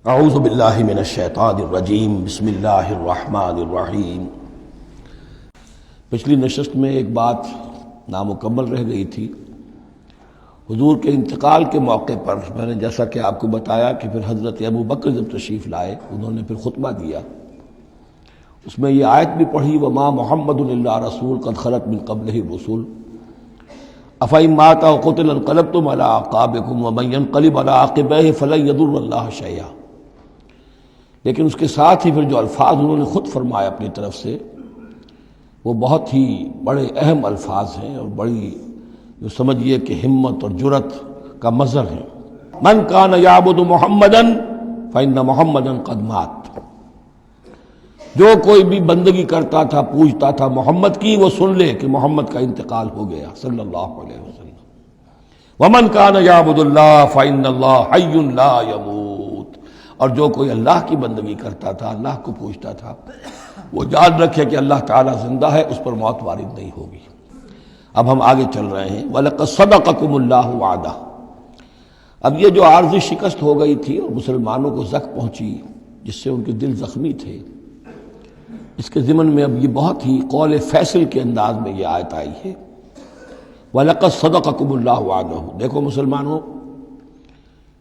اعوذ باللہ من الشیطان الرجیم بسم اللہ الرحمن الرحیم۔ پچھلی نشست میں ایک بات نامکمل رہ گئی تھی۔ حضور کے انتقال کے موقع پر میں نے جیسا کہ آپ کو بتایا کہ پھر حضرت ابو بکر جب تشریف لائے انہوں نے پھر خطبہ دیا، اس میں یہ آیت بھی پڑھی وما محمد الا رسول قد خلت من قبلہ الرسل افإن مات أو قتل انقلبتم على أعقابكم ومن ينقلب على عقبيه فلن يضر الله شيئا۔ لیکن اس کے ساتھ ہی پھر جو الفاظ انہوں نے خود فرمایا اپنی طرف سے وہ بہت ہی بڑے اہم الفاظ ہیں اور بڑی جو سمجھیے کہ ہمت اور جرت کا مظہر ہے۔ من کان یعبد محمدا فإن محمدا قد مات۔ جو کوئی بھی بندگی کرتا تھا پوجتا تھا محمد کی، وہ سن لے کہ محمد کا انتقال ہو گیا صلی اللہ علیہ وسلم۔ ومن کان یعبد اللہ فإن اللہ حی لا یموت۔ اور جو کوئی اللہ کی بندگی کرتا تھا، اللہ کو پوجتا تھا، وہ یاد رکھے کہ اللہ تعالیٰ زندہ ہے، اس پر موت وارد نہیں ہوگی۔ اب ہم آگے چل رہے ہیں۔ وَلَقَدْ صَدَقَكُمُ اللَّهُ وَعْدَهُ۔ اب یہ جو عارضی شکست ہو گئی تھی اور مسلمانوں کو زخم پہنچی جس سے ان کے دل زخمی تھے، اس کے ضمن میں اب یہ بہت ہی قول فیصل کے انداز میں یہ آیت آئی ہے۔ وَلَقَدْ صَدَقَكُمُ اللَّهُ وَعْدَهُ۔ دیکھو مسلمانوں،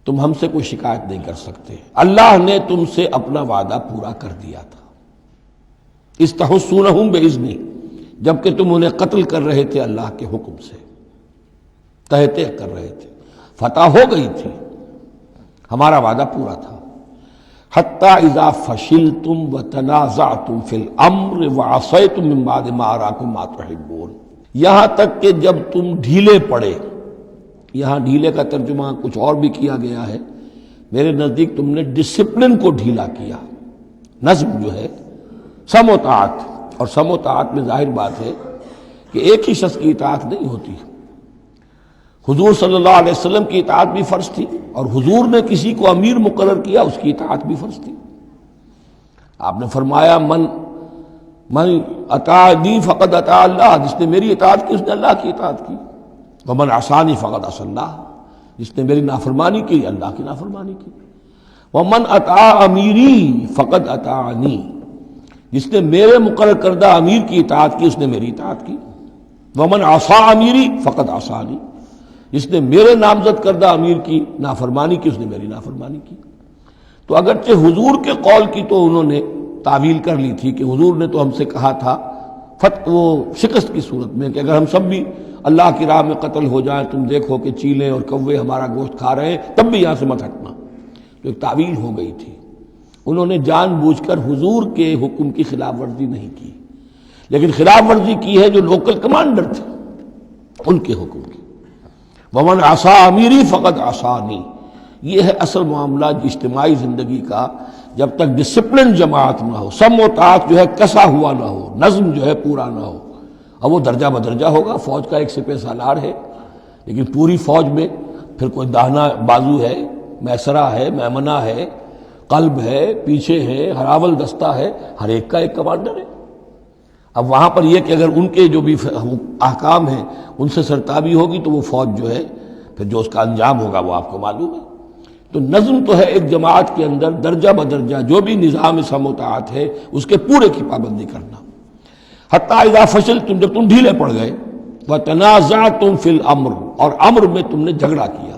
تم ہم سے کوئی شکایت نہیں کر سکتے، اللہ نے تم سے اپنا وعدہ پورا کر دیا تھا۔ استحسونہم بإذنہ، جبکہ تم انہیں قتل کر رہے تھے اللہ کے حکم سے، تہتے کر رہے تھے، فتح ہو گئی تھی، ہمارا وعدہ پورا تھا۔ حتی اذا فشلتم وتنازعتم فی الامر وعصیتم من بعد ما اراکم ما تحبون، یہاں تک کہ جب تم ڈھیلے پڑے، یہاں ڈھیلے کا ترجمہ کچھ اور بھی کیا گیا ہے، میرے نزدیک تم نے ڈسپلن کو ڈھیلا کیا۔ نظم جو ہے سم و طاعت، اور سم و طاعت میں ظاہر بات ہے کہ ایک ہی شخص کی اطاعت نہیں ہوتی۔ حضور صلی اللہ علیہ وسلم کی اطاعت بھی فرض تھی، اور حضور نے کسی کو امیر مقرر کیا اس کی اطاعت بھی فرض تھی۔ آپ نے فرمایا من اطاعنی فقد اطاع اللہ، جس نے میری اطاعت کی اس نے اللہ کی اطاعت کی۔ ومن عصانی فقد عصى اللہ، جس نے میری نافرمانی کی اللہ کی نافرمانی کی۔ ومن اطاع امیری فقد اطاعنی، جس نے میرے مقرر کردہ امیر کی اطاعت کی اس نے میری اطاعت کی۔ ومن عصى امیری فقد عصانی، جس نے میرے نامزد کردہ امیر کی نافرمانی کی اس نے میری نافرمانی کی۔ تو اگرچہ حضور کے قول کی تو انہوں نے تعویل کر لی تھی کہ حضور نے تو ہم سے کہا تھا وہ شکست کی صورت میں کہ اگر ہم سب بھی اللہ کی راہ میں قتل ہو جائیں، تم دیکھو کہ چیلیں اور کوے ہمارا گوشت کھا رہے ہیں، تب بھی یہاں سے مت ہٹنا، تو ایک تعویل ہو گئی تھی۔ انہوں نے جان بوجھ کر حضور کے حکم کی خلاف ورزی نہیں کی، لیکن خلاف ورزی کی ہے جو لوکل کمانڈر تھے ان کے حکم کی۔ ومن عصى امیری فقد عصانی، یہ ہے اصل معاملہ اجتماعی زندگی کا۔ جب تک ڈسپلن جماعت نہ ہو، سم و طاعت جو ہے کسا ہوا نہ ہو، نظم جو ہے پورا نہ ہو، اب وہ درجہ بدرجہ ہوگا۔ فوج کا ایک سپہ سالار ہے، لیکن پوری فوج میں پھر کوئی داہنا بازو ہے، میسرہ ہے، میمنہ ہے، قلب ہے، پیچھے ہے، ہراول دستہ ہے، ہر ایک کا ایک کمانڈر ہے۔ اب وہاں پر یہ کہ اگر ان کے جو بھی احکام ہیں ان سے سرتابی ہوگی تو وہ فوج جو ہے پھر جو اس کا انجام ہوگا وہ آپ کو معلوم ہے۔ تو نظم تو ہے ایک جماعت کے اندر درجہ بدرجہ جو بھی نظام سم و طاعت ہے اس کے پورے کی پابندی کرنا۔ حتی اذا فشلتم، جب تم ڈھیلے پڑ گئے، وتنازعتم فی الامر، اور امر میں تم نے جھگڑا کیا،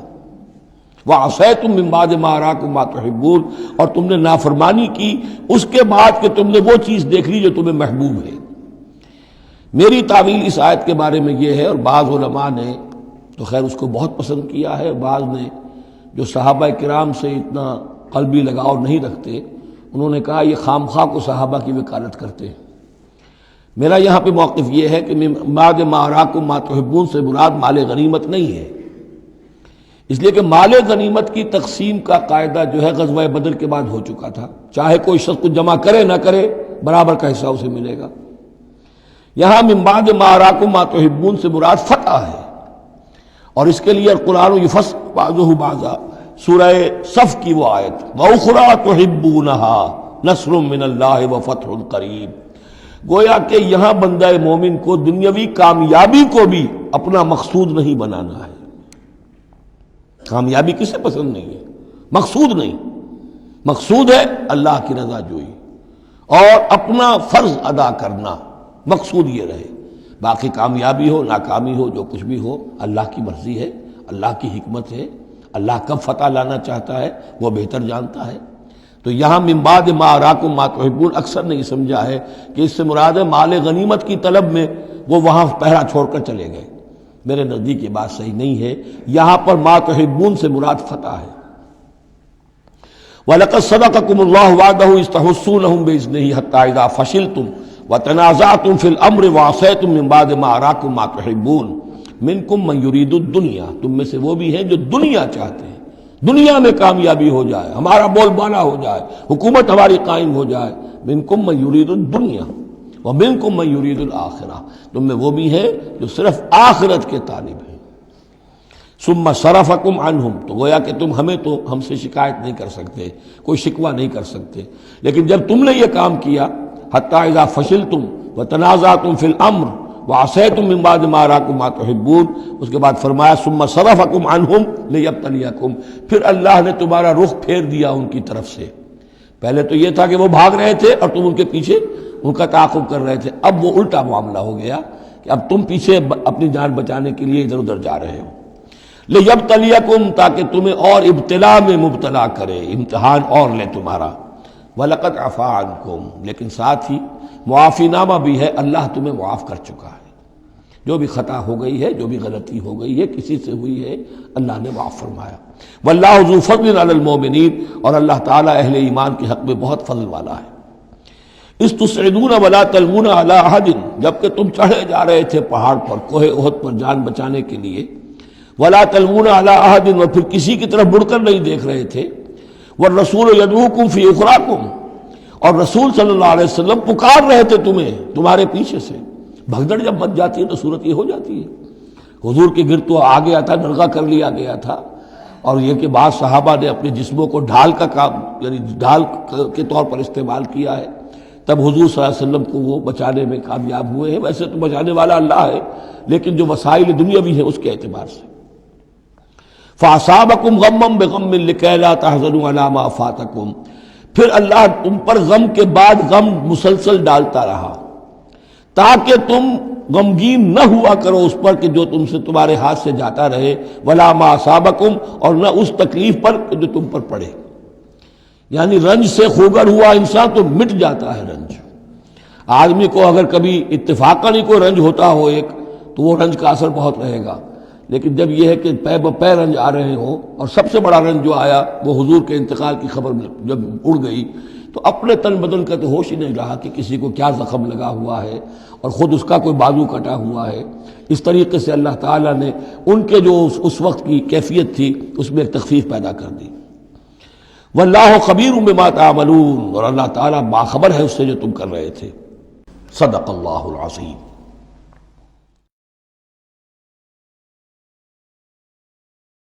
وعصیتم من بعد ما اراکم ما تحبون، اور تم نے نافرمانی کی اس کے بعد کہ تم نے وہ چیز دیکھ لی جو تمہیں محبوب ہے۔ میری تعویل اس آیت کے بارے میں یہ ہے، اور بعض علماء نے تو خیر اس کو بہت پسند کیا ہے، بعض نے جو صحابہ کرام سے اتنا قلبی لگاؤ نہیں رکھتے انہوں نے کہا یہ خام خواہ کو صحابہ کی وکالت کرتے ہیں۔ میرا یہاں پہ موقف یہ ہے کہ بعد ما اراکم ما تحبون سے مراد مال غنیمت نہیں ہے، اس لیے کہ مال غنیمت کی تقسیم کا قاعدہ جو ہے غزوہ بدر کے بعد ہو چکا تھا، چاہے کوئی شخص کچھ جمع کرے نہ کرے برابر کا حصہ اسے ملے گا۔ یہاں من بعد ما اراکم ما تحبون سے مراد فتح ہے، اور اس کے لیے قرآن یفصل بعضہ بعضا، سورہ صف کی وہ آیت وَأُخْرَىٰ تُحِبُّونَهَا نَصْرٌ مِّنَ اللَّهِ وَفَتْحٌ قَرِیب، گویا کہ یہاں بندہ مومن کو دنیاوی کامیابی کو بھی اپنا مقصود نہیں بنانا ہے۔ کامیابی کسے پسند نہیں ہے؟ مقصود نہیں، مقصود ہے اللہ کی رضا جوئی اور اپنا فرض ادا کرنا، مقصود یہ رہے۔ باقی کامیابی ہو ناکامی ہو جو کچھ بھی ہو اللہ کی مرضی ہے، اللہ کی حکمت ہے، اللہ کب فتح لانا چاہتا ہے وہ بہتر جانتا ہے۔ تو یہاں من بعد ما اراکم ما تحبون اکثر نے یہ سمجھا ہے کہ اس سے مراد ہے مال غنیمت کی طلب میں وہ وہاں پہرا چھوڑ کر چلے گئے۔ میرے نزدیک یہ بات صحیح نہیں ہے، یہاں پر ما تحبون سے مراد فتح ہے۔ وَلَقَدْ صَدَقَكُمُ اللَّهُ وَعْدَهُ إِذْ تَحُسُّونَهُم بِإِذْنِهِ حَتَّىٰ إِذَا فَشِلْتُمْ وَتَنَازَعْتُمْ فِي الْأَمْرِ وَعَصَيْتُم مِّن بَعْدِ مَا أَرَاكُم مَّا تُحِبُّونَ مِنكُم مَّن يُرِيدُ الدُّنْيَا، تم میں سے وہ بھی ہیں جو دنیا چاہتے ہیں، دنیا میں کامیابی ہو جائے، ہمارا بول بالا ہو جائے، حکومت ہماری قائم ہو جائے۔ مِنكُم مَّن يُرِيدُ الدُّنْيَا وَمِنكُم مَّن يُرِيدُ الْآخِرَةَ، تم میں وہ بھی ہیں جو صرف آخرت کے طالب ہیں۔ ثم صرفکم عنہم، تو گویا کہ تم ہم سے شکایت نہیں کر سکتے، کوئی شکوہ نہیں کر سکتے، لیکن جب تم نے یہ کام کیا حتی اذا فشلتم وتنازعتم فی الامر وعصیتم من بعد ما اراکم ما تحبون، اس کے بعد فرمایا ثم صرفکم عنہم لیبتلیکم، پھر اللہ نے تمہارا رخ پھیر دیا ان کی طرف سے۔ پہلے تو یہ تھا کہ وہ بھاگ رہے تھے اور تم ان کے پیچھے ان کا تعاقب کر رہے تھے، اب وہ الٹا معاملہ ہو گیا کہ اب تم پیچھے اپنی جان بچانے کے لیے ادھر ادھر جا رہے ہو۔ لیبتلیکم، تاکہ تمہیں اور ابتلا میں مبتلا کرے، امتحان اور لے تمہارا۔ وَلَقَدْ عَفَا عَنْكُمْ، لیکن ساتھ ہی معافی نامہ بھی ہے، اللہ تمہیں معاف کر چکا ہے۔ جو بھی خطا ہو گئی ہے، جو بھی غلطی ہو گئی ہے، کسی سے ہوئی ہے، اللہ نے معاف فرمایا۔ وَاللَّهُ ذُو فَضْلٍ عَلَى الْمُؤْمِنِينَ، اور اللہ تعالیٰ اہل ایمان کے حق میں بہت فضل والا ہے۔ اِذْ تُصْعِدُونَ وَلَا تَلْوُونَ عَلَىٰ أَحَدٍ، جبکہ تم چڑھے جا رہے تھے پہاڑ پر، کوہ احد پر جان بچانے کے لیے، وَلَا تَلْوُونَ عَلَىٰ أَحَدٍ، اور پھر کسی کی طرف مڑ کر نہیں دیکھ رہے تھے، وَالرَّسُولُ يَدْعُوكُمْ فِي أُخْرَاكُمْ، اور رسول صلی اللہ علیہ وسلم پکار رہے تھے تمہیں تمہارے پیچھے سے۔ بھگدڑ جب بچ جاتی ہے تو صورت یہ ہو جاتی ہے۔ حضور کے گرد تو آ گیا تھا، نرغہ کر لیا گیا تھا، اور یہ کہ بعض صحابہ نے اپنے جسموں کو ڈھال کا کام، یعنی ڈھال کے طور پر استعمال کیا ہے، تب حضور صلی اللہ علیہ وسلم کو وہ بچانے میں کامیاب ہوئے ہیں۔ ویسے تو بچانے والا اللہ ہے، لیکن جو وسائل دنیاوی ہیں اس کے اعتبار سے۔ فَأَصَابَكُمْ غَمًّا بِغَمٍّ لِكَيْ لَا تَحْزَنُوا عَلَىٰ مَا فَاتَكُمْ، پھر اللہ تم پر غم کے بعد غم مسلسل ڈالتا رہا تاکہ تم غمگین نہ ہوا کرو اس پر کہ جو تم سے تمہارے ہاتھ سے جاتا رہے، وَلَا مَا أَصَابَكُمْ، اور نہ اس تکلیف پر جو تم پر پڑے۔ یعنی رنج سے خوگر ہوا انسان تو مٹ جاتا ہے رنج۔ آدمی کو اگر کبھی اتفاقاً ہی کوئی رنج ہوتا ہو ایک، تو وہ رنج کا اثر بہت رہے گا، لیکن جب یہ ہے کہ پے بپے رنج آ رہے ہوں، اور سب سے بڑا رنج جو آیا وہ حضور کے انتقال کی خبر جب اڑ گئی، تو اپنے تن بدن کا تو ہوش ہی نہیں رہا کہ کسی کو کیا زخم لگا ہوا ہے، اور خود اس کا کوئی بازو کٹا ہوا ہے۔ اس طریقے سے اللہ تعالیٰ نے ان کے جو اس وقت کی کیفیت تھی اس میں ایک تخفیف پیدا کر دی۔ واللہ خبیر بما تعملون، اور اللہ تعالیٰ باخبر ہے اس سے جو تم کر رہے تھے۔ صدق اللہ العظیم۔